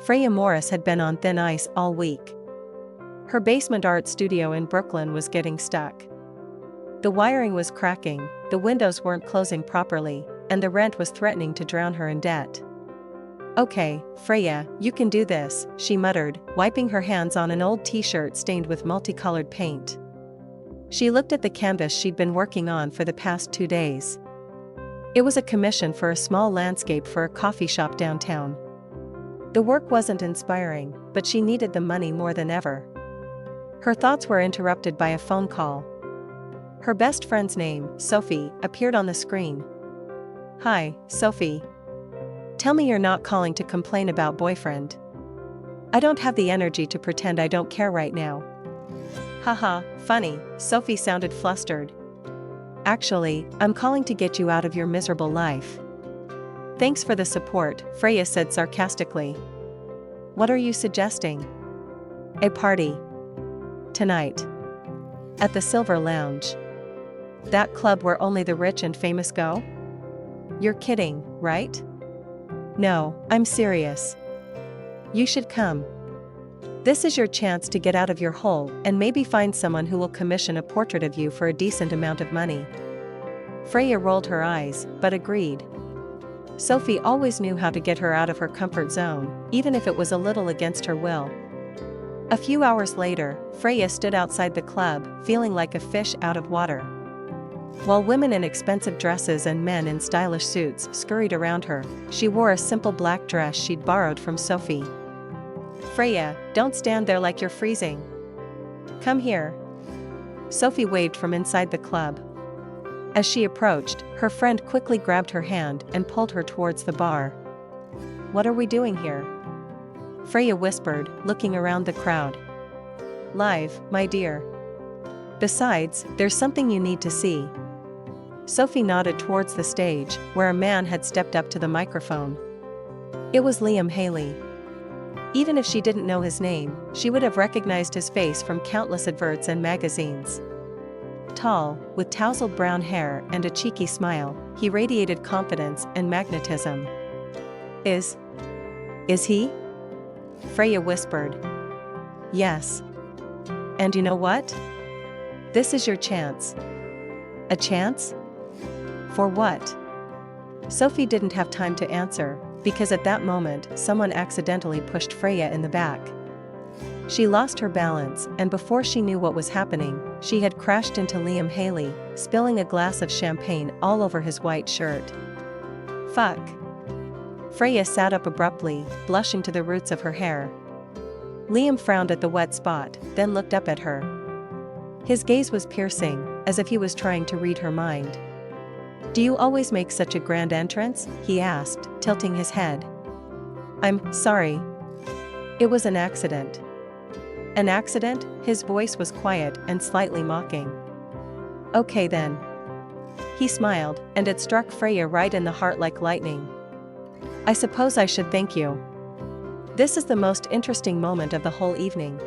Freya Morris had been on thin ice all week. Her basement art studio in Brooklyn was getting stuck. The wiring was cracking, the windows weren't closing properly, and the rent was threatening to drown her in debt. "Okay, Freya, you can do this," she muttered, wiping her hands on an old t-shirt stained with multicolored paint. She looked at the canvas she'd been working on for the past 2 days. It was a commission for a small landscape for a coffee shop downtown. The work wasn't inspiring, but she needed the money more than ever. Her thoughts were interrupted by a phone call. Her best friend's name, Sophie, appeared on the screen. "Hi, Sophie. Tell me you're not calling to complain about boyfriend. I don't have the energy to pretend I don't care right now." "Haha, funny," Sophie sounded flustered. "Actually, I'm calling to get you out of your miserable life." "Thanks for the support," Freya said sarcastically. "What are you suggesting?" "A party. Tonight. At the Silver Lounge. That club where only the rich and famous go?" "You're kidding, right?" "No, I'm serious. You should come. This is your chance to get out of your hole and maybe find someone who will commission a portrait of you for a decent amount of money." Freya rolled her eyes, but agreed. Sophie always knew how to get her out of her comfort zone, even if it was a little against her will. A few hours later, Freya stood outside the club, feeling like a fish out of water. While women in expensive dresses and men in stylish suits scurried around her, she wore a simple black dress she'd borrowed from Sophie. "Freya, don't stand there like you're freezing. Come here." Sophie waved from inside the club. As she approached, her friend quickly grabbed her hand and pulled her towards the bar. "What are we doing here?" Freya whispered, looking around the crowd. "Live, my dear. Besides, there's something you need to see." Sophie nodded towards the stage, where a man had stepped up to the microphone. It was Liam Haley. Even if she didn't know his name, she would have recognized his face from countless adverts and magazines. Tall, with tousled brown hair and a cheeky smile, he radiated confidence and magnetism. Is he?" Freya whispered. "Yes. And you know what? This is your chance." "A chance? For what?" Sophie didn't have time to answer, because at that moment someone accidentally pushed Freya in the back. She lost her balance, and before she knew what was happening, she had crashed into Liam Haley, spilling a glass of champagne all over his white shirt. "Fuck." Freya sat up abruptly, blushing to the roots of her hair. Liam frowned at the wet spot, then looked up at her. His gaze was piercing, as if he was trying to read her mind. "Do you always make such a grand entrance?" he asked, tilting his head. "I'm sorry. It was an accident." "An accident?" His voice was quiet and slightly mocking. "Okay then." He smiled, and it struck Freya right in the heart like lightning. "I suppose I should thank you." This is the most interesting moment of the whole evening.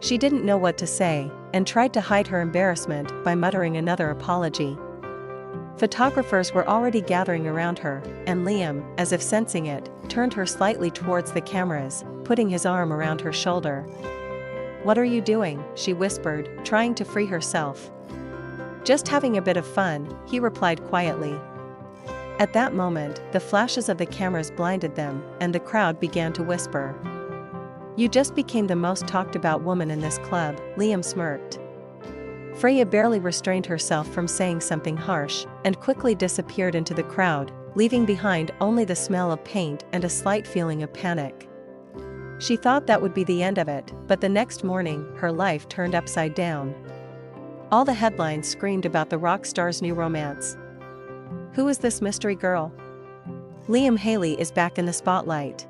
She didn't know what to say, and tried to hide her embarrassment by muttering another apology. Photographers were already gathering around her, and Liam, as if sensing it, turned her slightly towards the cameras, putting his arm around her shoulder. "What are you doing?" she whispered, trying to free herself. "Just having a bit of fun," he replied quietly. At that moment, the flashes of the cameras blinded them, and the crowd began to whisper. "You just became the most talked about woman in this club," Liam smirked. Freya barely restrained herself from saying something harsh, and quickly disappeared into the crowd, leaving behind only the smell of paint and a slight feeling of panic. She thought that would be the end of it, but the next morning, her life turned upside down. All the headlines screamed about the rock star's new romance. Who is this mystery girl? Liam Haley is back in the spotlight.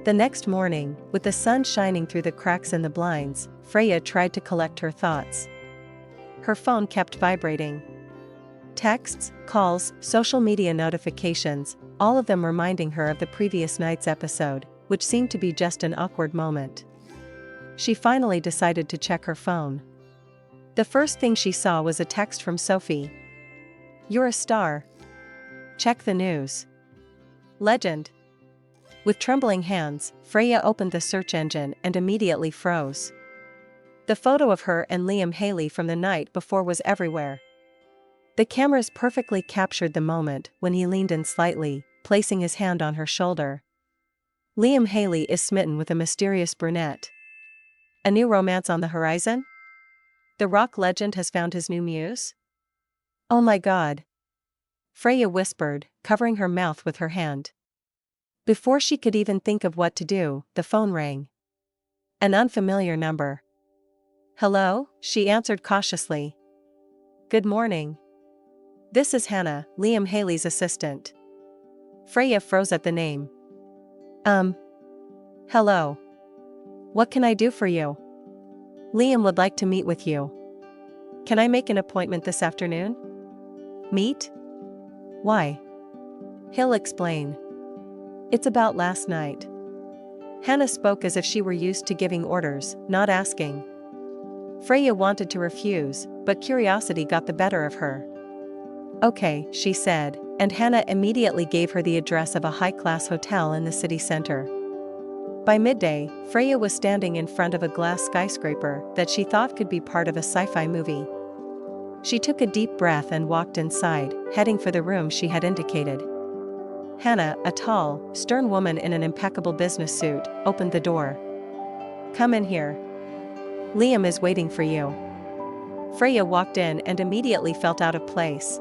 The next morning, with the sun shining through the cracks in the blinds, Freya tried to collect her thoughts. Her phone kept vibrating. Texts, calls, social media notifications, all of them reminding her of the previous night's episode, which seemed to be just an awkward moment. She finally decided to check her phone. The first thing she saw was a text from Sophie. "You're a star. Check the news. Legend." With trembling hands, Freya opened the search engine and immediately froze. The photo of her and Liam Haley from the night before was everywhere. The cameras perfectly captured the moment when he leaned in slightly, placing his hand on her shoulder. Liam Haley is smitten with a mysterious brunette. A new romance on the horizon? The rock legend has found his new muse? Oh my God! Freya whispered, covering her mouth with her hand. Before she could even think of what to do, the phone rang. An unfamiliar number. Hello, she answered cautiously. Good morning. This is Hannah, Liam Haley's assistant. Freya froze at the name. Hello. What can I do for you? Liam would like to meet with you. Can I make an appointment this afternoon? Meet? Why? He'll explain. It's about last night. Hannah spoke as if she were used to giving orders, not asking. Freya wanted to refuse, but curiosity got the better of her. Okay, she said, and Hannah immediately gave her the address of a high-class hotel in the city center. By midday, Freya was standing in front of a glass skyscraper that she thought could be part of a sci-fi movie. She took a deep breath and walked inside, heading for the room she had indicated. Hannah, a tall, stern woman in an impeccable business suit, opened the door. Come in here. Liam is waiting for you. Freya walked in and immediately felt out of place.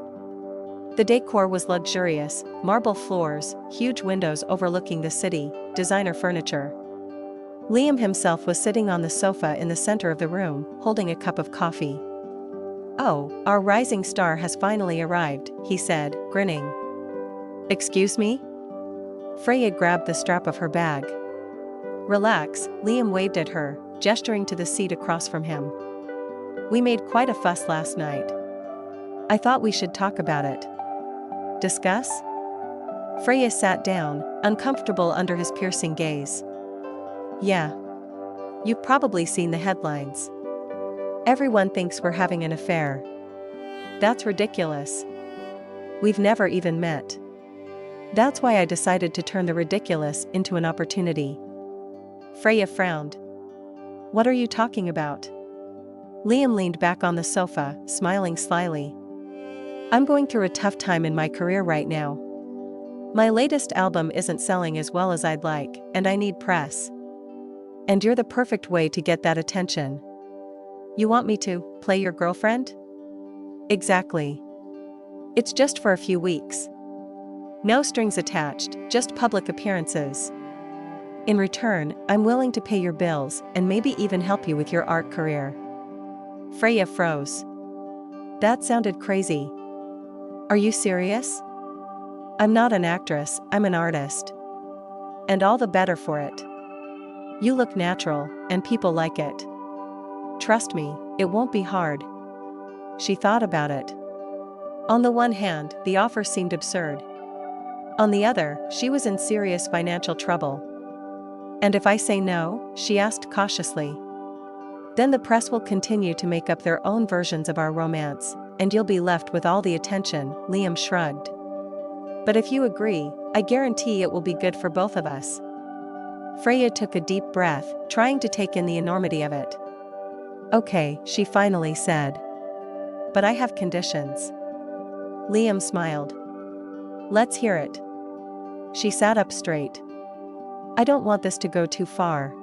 The decor was luxurious, marble floors, huge windows overlooking the city, designer furniture. Liam himself was sitting on the sofa in the center of the room, holding a cup of coffee. Oh, our rising star has finally arrived, he said, grinning. Excuse me? Freya grabbed the strap of her bag. Relax, Liam waved at her, gesturing to the seat across from him. We made quite a fuss last night. I thought we should talk about it. Discuss? Freya sat down, uncomfortable under his piercing gaze. Yeah. You've probably seen the headlines. Everyone thinks we're having an affair. That's ridiculous. We've never even met. That's why I decided to turn the ridiculous into an opportunity. Freya frowned. What are you talking about? Liam leaned back on the sofa, smiling slyly. I'm going through a tough time in my career right now. My latest album isn't selling as well as I'd like, and I need press. And you're the perfect way to get that attention. You want me to play your girlfriend? Exactly. It's just for a few weeks. No strings attached, just public appearances. In return, I'm willing to pay your bills and maybe even help you with your art career. Freya froze. That sounded crazy. Are you serious? I'm not an actress, I'm an artist. And all the better for it. You look natural, and people like it. Trust me, it won't be hard. She thought about it. On the one hand, the offer seemed absurd. On the other, she was in serious financial trouble. And if I say no, she asked cautiously. Then the press will continue to make up their own versions of our romance, and you'll be left with all the attention, Liam shrugged. But if you agree, I guarantee it will be good for both of us. Freya took a deep breath, trying to take in the enormity of it. Okay, she finally said. But I have conditions. Liam smiled. Let's hear it. She sat up straight. I don't want this to go too far.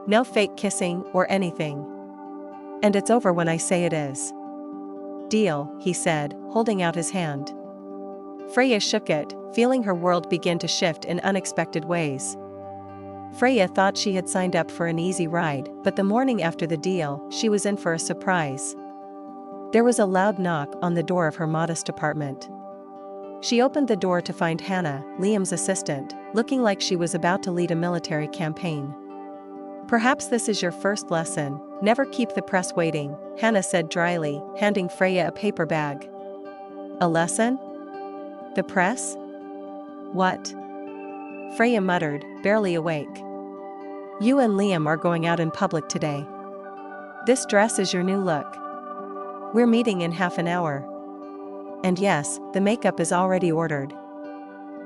No fake kissing or anything. And it's over when I say it is. Deal, he said, holding out his hand. Freya shook it, feeling her world begin to shift in unexpected ways. Freya thought she had signed up for an easy ride, but the morning after the deal, she was in for a surprise. There was a loud knock on the door of her modest apartment. She opened the door to find Hannah, Liam's assistant, looking like she was about to lead a military campaign. Perhaps this is your first lesson, never keep the press waiting, Hannah said dryly, handing Freya a paper bag. A lesson? The press? What? Freya muttered, barely awake. You and Liam are going out in public today. This dress is your new look. We're meeting in half an hour. And yes, the makeup is already ordered.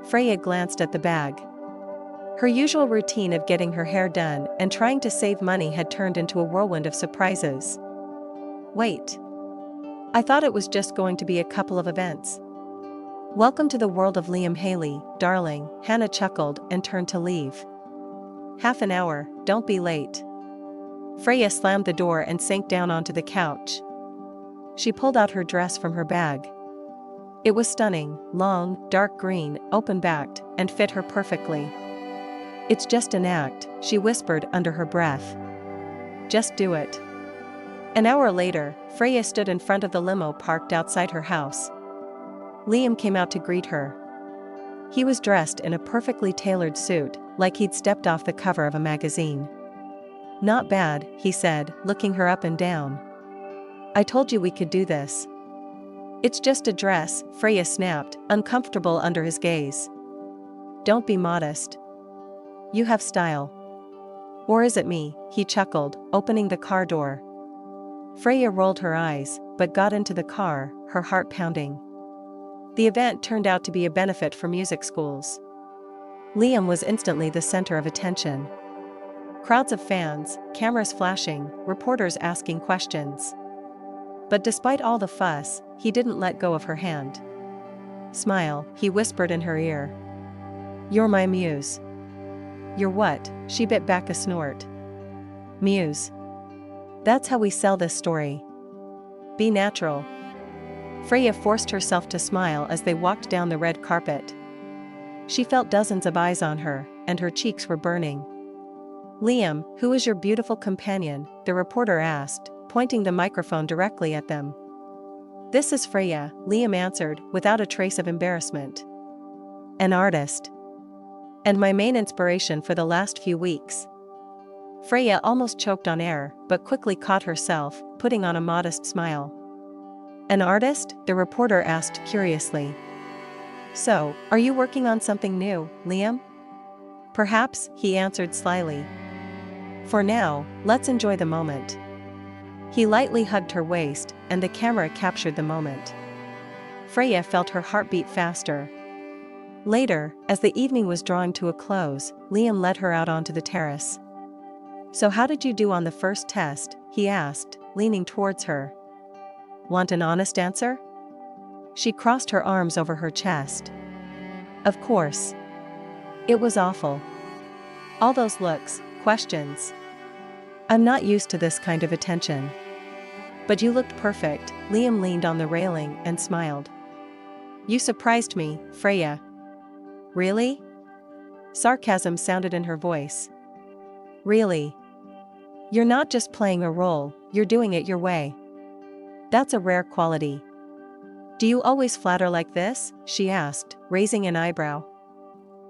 Freya glanced at the bag. Her usual routine of getting her hair done and trying to save money had turned into a whirlwind of surprises. Wait. I thought it was just going to be a couple of events. Welcome to the world of Liam Haley, darling, Hannah chuckled and turned to leave. Half an hour, don't be late. Freya slammed the door and sank down onto the couch. She pulled out her dress from her bag. It was stunning, long, dark green, open-backed, and fit her perfectly. It's just an act, she whispered under her breath. Just do it. An hour later, Freya stood in front of the limo parked outside her house. Liam came out to greet her. He was dressed in a perfectly tailored suit, like he'd stepped off the cover of a magazine. Not bad, he said, looking her up and down. I told you we could do this. It's just a dress, Freya snapped, uncomfortable under his gaze. Don't be modest. You have style. Or is it me? He chuckled, opening the car door. Freya rolled her eyes, but got into the car, her heart pounding. The event turned out to be a benefit for music schools. Liam was instantly the center of attention. Crowds of fans, cameras flashing, reporters asking questions. But despite all the fuss, he didn't let go of her hand. Smile, he whispered in her ear. You're my muse. You're what? She bit back a snort. Muse. That's how we sell this story. Be natural. Freya forced herself to smile as they walked down the red carpet. She felt dozens of eyes on her, and her cheeks were burning. Liam, who is your beautiful companion? The reporter asked, pointing the microphone directly at them. This is Freya, Liam answered, without a trace of embarrassment. An artist. And my main inspiration for the last few weeks. Freya almost choked on air, but quickly caught herself, putting on a modest smile. An artist? The reporter asked curiously. So, are you working on something new, Liam? Perhaps, he answered slyly. For now, let's enjoy the moment. He lightly hugged her waist, and the camera captured the moment. Freya felt her heartbeat faster. Later, as the evening was drawing to a close, Liam led her out onto the terrace. So how did you do on the first test? He asked, leaning towards her. Want an honest answer? She crossed her arms over her chest. Of course. It was awful. All those looks, questions. I'm not used to this kind of attention. But you looked perfect. Liam leaned on the railing and smiled. You surprised me, Freya. Really? Sarcasm sounded in her voice. Really? You're not just playing a role, you're doing it your way. That's a rare quality. Do you always flatter like this? She asked, raising an eyebrow.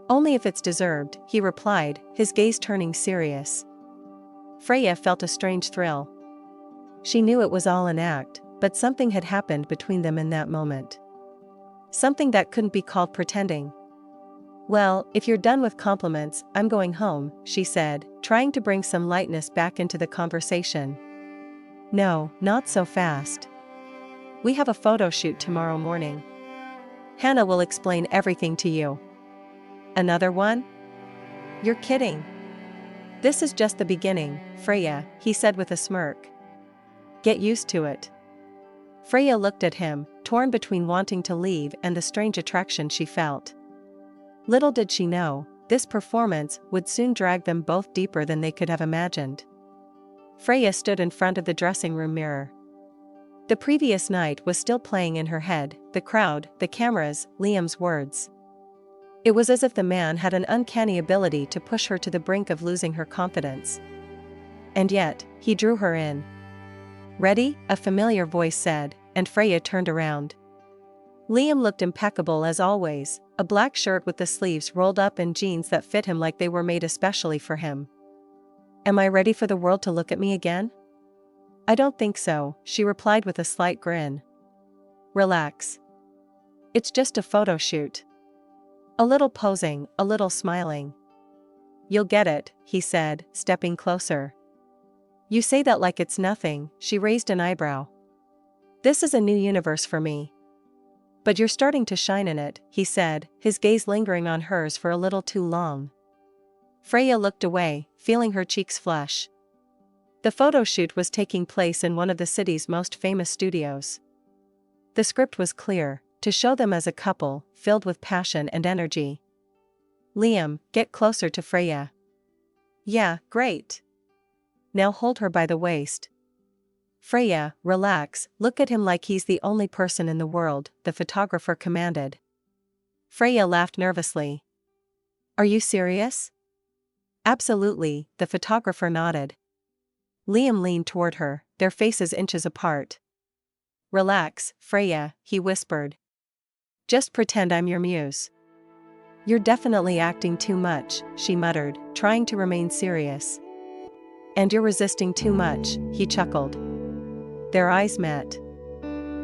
Only if it's deserved, he replied, his gaze turning serious. Freya felt a strange thrill. She knew it was all an act, but something had happened between them in that moment. Something that couldn't be called pretending. Well, if you're done with compliments, I'm going home, she said, trying to bring some lightness back into the conversation. No, not so fast. We have a photo shoot tomorrow morning. Hannah will explain everything to you. Another one? You're kidding. This is just the beginning, Freya, he said with a smirk. Get used to it. Freya looked at him, torn between wanting to leave and the strange attraction she felt. Little did she know, this performance would soon drag them both deeper than they could have imagined. Freya stood in front of the dressing room mirror. The previous night was still playing in her head, the crowd, the cameras, Liam's words. It was as if the man had an uncanny ability to push her to the brink of losing her confidence. And yet, he drew her in. Ready? A familiar voice said, and Freya turned around. Liam looked impeccable as always, a black shirt with the sleeves rolled up and jeans that fit him like they were made especially for him. Am I ready for the world to look at me again? I don't think so, she replied with a slight grin. Relax. It's just a photo shoot. A little posing, a little smiling. You'll get it, he said, stepping closer. You say that like it's nothing, she raised an eyebrow. This is a new universe for me. But you're starting to shine in it, he said, his gaze lingering on hers for a little too long. Freya looked away, feeling her cheeks flush. The photo shoot was taking place in one of the city's most famous studios. The script was clear, to show them as a couple, filled with passion and energy. Liam, get closer to Freya. Yeah, great. Now hold her by the waist. Freya, relax, look at him like he's the only person in the world, the photographer commanded. Freya laughed nervously. Are you serious? Absolutely, the photographer nodded. Liam leaned toward her, their faces inches apart. Relax, Freya, he whispered. Just pretend I'm your muse. You're definitely acting too much, she muttered, trying to remain serious. And you're resisting too much, he chuckled. Their eyes met.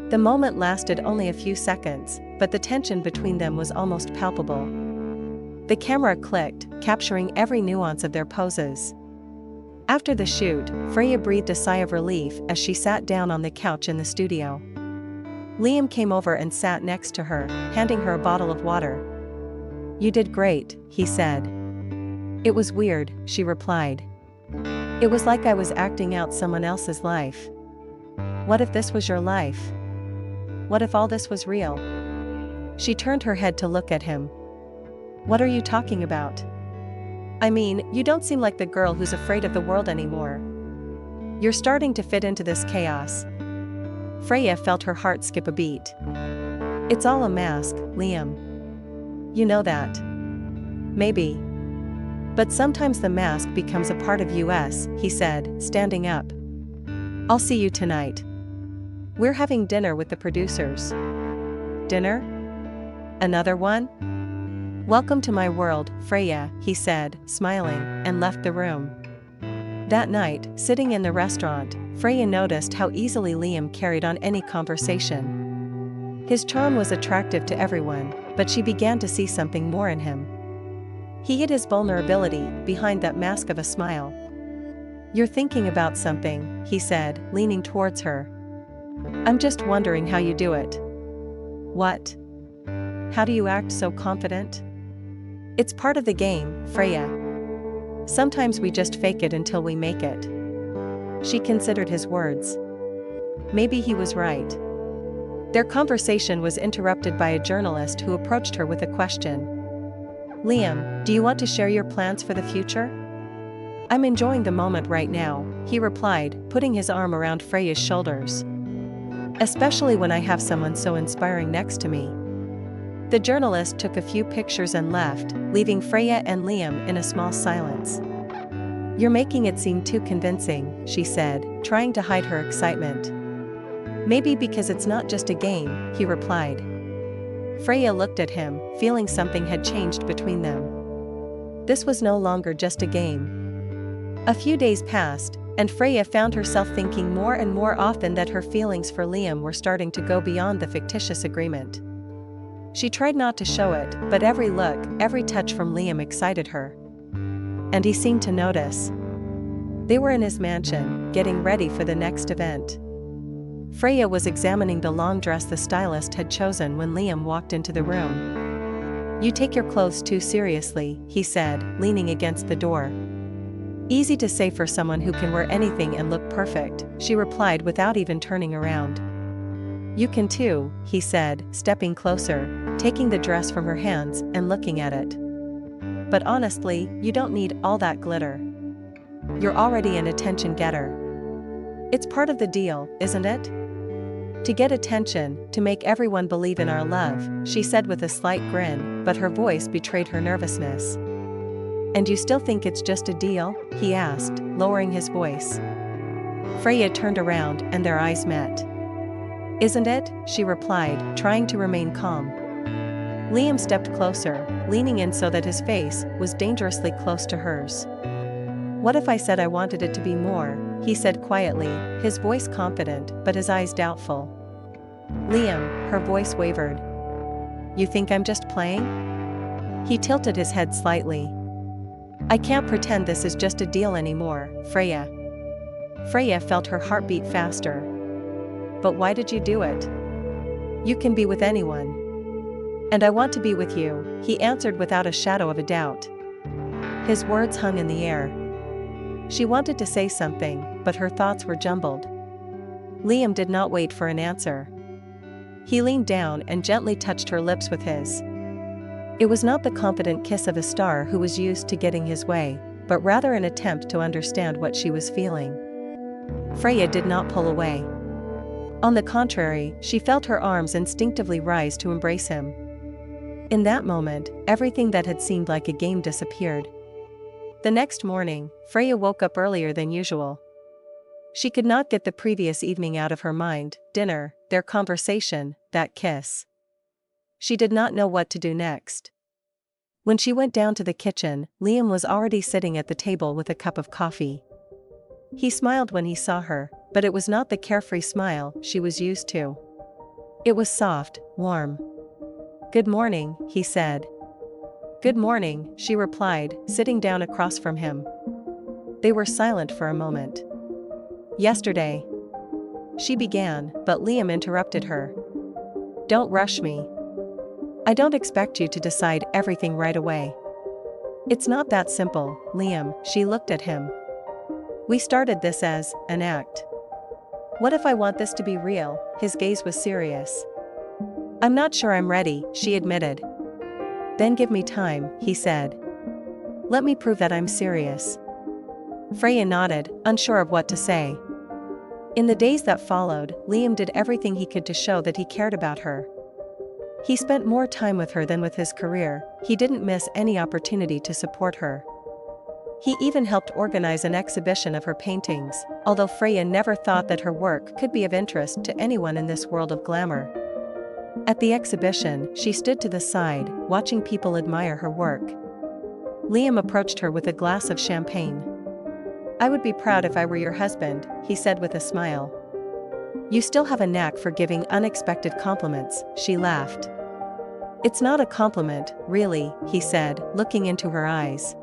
The moment lasted only a few seconds, but the tension between them was almost palpable. The camera clicked, capturing every nuance of their poses. After the shoot, Freya breathed a sigh of relief as she sat down on the couch in the studio. Liam came over and sat next to her, handing her a bottle of water. You did great, he said. It was weird, she replied. It was like I was acting out someone else's life. What if this was your life? What if all this was real? She turned her head to look at him. What are you talking about? I mean, you don't seem like the girl who's afraid of the world anymore. You're starting to fit into this chaos. Freya felt her heart skip a beat. It's all a mask, Liam. You know that. Maybe. But sometimes the mask becomes a part of us, he said, standing up. I'll see you tonight. We're having dinner with the producers. Dinner? Another one? Welcome to my world, Freya, he said, smiling, and left the room. That night, sitting in the restaurant, Freya noticed how easily Liam carried on any conversation. His charm was attractive to everyone, but she began to see something more in him. He hid his vulnerability behind that mask of a smile. You're thinking about something, he said, leaning towards her. I'm just wondering how you do it. What? How do you act so confident? It's part of the game, Freya. Sometimes we just fake it until we make it. She considered his words. Maybe he was right. Their conversation was interrupted by a journalist who approached her with a question. Liam, do you want to share your plans for the future? I'm enjoying the moment right now, he replied, putting his arm around Freya's shoulders. Especially when I have someone so inspiring next to me. The journalist took a few pictures and left, leaving Freya and Liam in a small silence. You're making it seem too convincing, she said, trying to hide her excitement. Maybe because it's not just a game, he replied. Freya looked at him, feeling something had changed between them. This was no longer just a game. A few days passed, and Freya found herself thinking more and more often that her feelings for Liam were starting to go beyond the fictitious agreement. She tried not to show it, but every look, every touch from Liam excited her. And he seemed to notice. They were in his mansion, getting ready for the next event. Freya was examining the long dress the stylist had chosen when Liam walked into the room. You take your clothes too seriously, he said, leaning against the door. Easy to say for someone who can wear anything and look perfect, she replied without even turning around. You can too, he said, stepping closer, taking the dress from her hands and looking at it. But honestly, you don't need all that glitter. You're already an attention getter. It's part of the deal, isn't it? To get attention, to make everyone believe in our love, she said with a slight grin, but her voice betrayed her nervousness. And you still think it's just a deal? He asked, lowering his voice. Freya turned around and their eyes met. Isn't it? She replied, trying to remain calm. Liam stepped closer, leaning in so that his face was dangerously close to hers. What if I said I wanted it to be more? He said quietly, his voice confident but his eyes doubtful. Liam, her voice wavered. You think I'm just playing? He tilted his head slightly. I can't pretend this is just a deal anymore, Freya. Freya felt her heartbeat faster. But why did you do it? You can be with anyone. And I want to be with you, he answered without a shadow of a doubt. His words hung in the air. She wanted to say something, but her thoughts were jumbled. Liam did not wait for an answer. He leaned down and gently touched her lips with his. It was not the confident kiss of a star who was used to getting his way, but rather an attempt to understand what she was feeling. Freya did not pull away. On the contrary, she felt her arms instinctively rise to embrace him. In that moment, everything that had seemed like a game disappeared. The next morning, Freya woke up earlier than usual. She could not get the previous evening out of her mind: dinner, their conversation, that kiss. She did not know what to do next. When she went down to the kitchen, Liam was already sitting at the table with a cup of coffee. He smiled when he saw her, but it was not the carefree smile she was used to. It was soft, warm. "Good morning," he said. "Good morning," she replied, sitting down across from him. They were silent for a moment. "Yesterday," she began, but Liam interrupted her. "Don't rush me. I don't expect you to decide everything right away. It's not that simple, Liam." She looked at him. "We started this as an act. What if I want this to be real?" His gaze was serious. "I'm not sure I'm ready," she admitted. "Then give me time," he said. "Let me prove that I'm serious." Freya nodded, unsure of what to say. In the days that followed, Liam did everything he could to show that he cared about her. He spent more time with her than with his career. He didn't miss any opportunity to support her. He even helped organize an exhibition of her paintings, although Freya never thought that her work could be of interest to anyone in this world of glamour. At the exhibition, she stood to the side, watching people admire her work. Liam approached her with a glass of champagne. "I would be proud if I were your husband," he said with a smile. "You still have a knack for giving unexpected compliments," she laughed. "It's not a compliment, really," he said, looking into her eyes.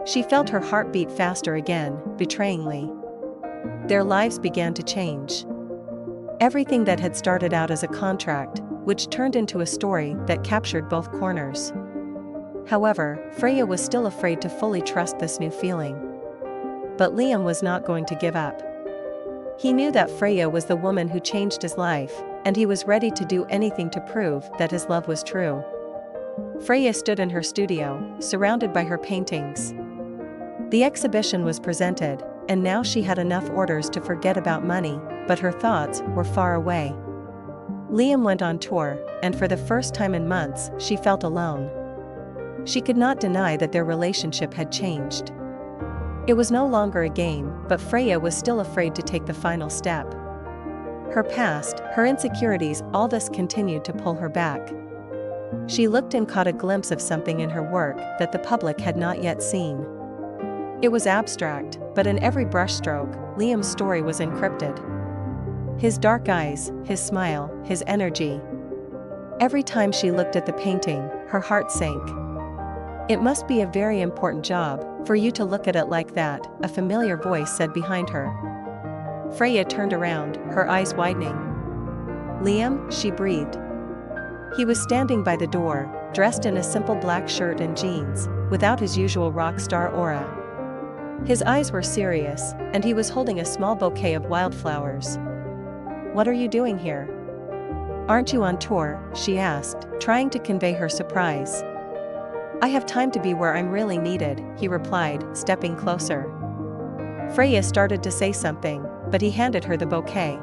She felt her heart beat faster again, betrayingly. Their lives began to change. Everything that had started out as a contract, which turned into a story that captured both corners. However, Freya was still afraid to fully trust this new feeling. But Liam was not going to give up. He knew that Freya was the woman who changed his life, and he was ready to do anything to prove that his love was true. Freya stood in her studio, surrounded by her paintings. The exhibition was presented, and now she had enough orders to forget about money, but her thoughts were far away. Liam went on tour, and for the first time in months, she felt alone. She could not deny that their relationship had changed. It was no longer a game, but Freya was still afraid to take the final step. Her past, her insecurities, all this continued to pull her back. She looked and caught a glimpse of something in her work that the public had not yet seen. It was abstract, but in every brushstroke, Liam's story was encrypted. His dark eyes, his smile, his energy. Every time she looked at the painting, her heart sank. "It must be a very important job, for you to look at it like that," a familiar voice said behind her. Freya turned around, her eyes widening. "Liam?" she breathed. He was standing by the door, dressed in a simple black shirt and jeans, without his usual rock star aura. His eyes were serious, and he was holding a small bouquet of wildflowers. "What are you doing here? Aren't you on tour?" she asked, trying to convey her surprise. "I have time to be where I'm really needed," he replied, stepping closer. Freya started to say something, but he handed her the bouquet.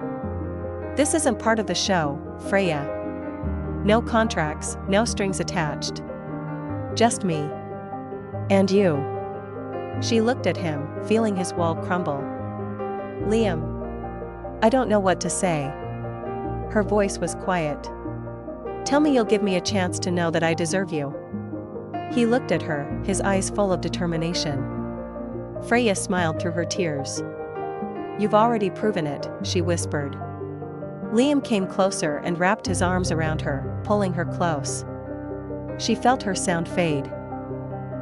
"This isn't part of the show, Freya. No contracts, no strings attached. Just me. And you." She looked at him, feeling his wall crumble. "Liam. I don't know what to say." Her voice was quiet. "Tell me you'll give me a chance to know that I deserve you." He looked at her, his eyes full of determination. Freya smiled through her tears. "You've already proven it," she whispered. Liam came closer and wrapped his arms around her, pulling her close. She felt her sound fade.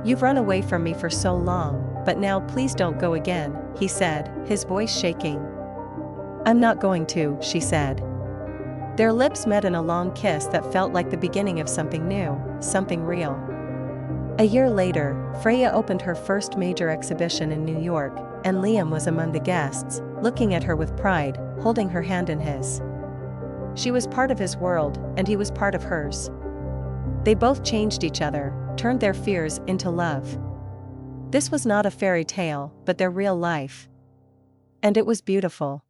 "You've run away from me for so long, but now please don't go again," he said, his voice shaking. "I'm not going to," she said. Their lips met in a long kiss that felt like the beginning of something new, something real. A year later, Freya opened her first major exhibition in New York, and Liam was among the guests, looking at her with pride, holding her hand in his. She was part of his world, and he was part of hers. They both changed each other, turned their fears into love. This was not a fairy tale, but their real life. And it was beautiful.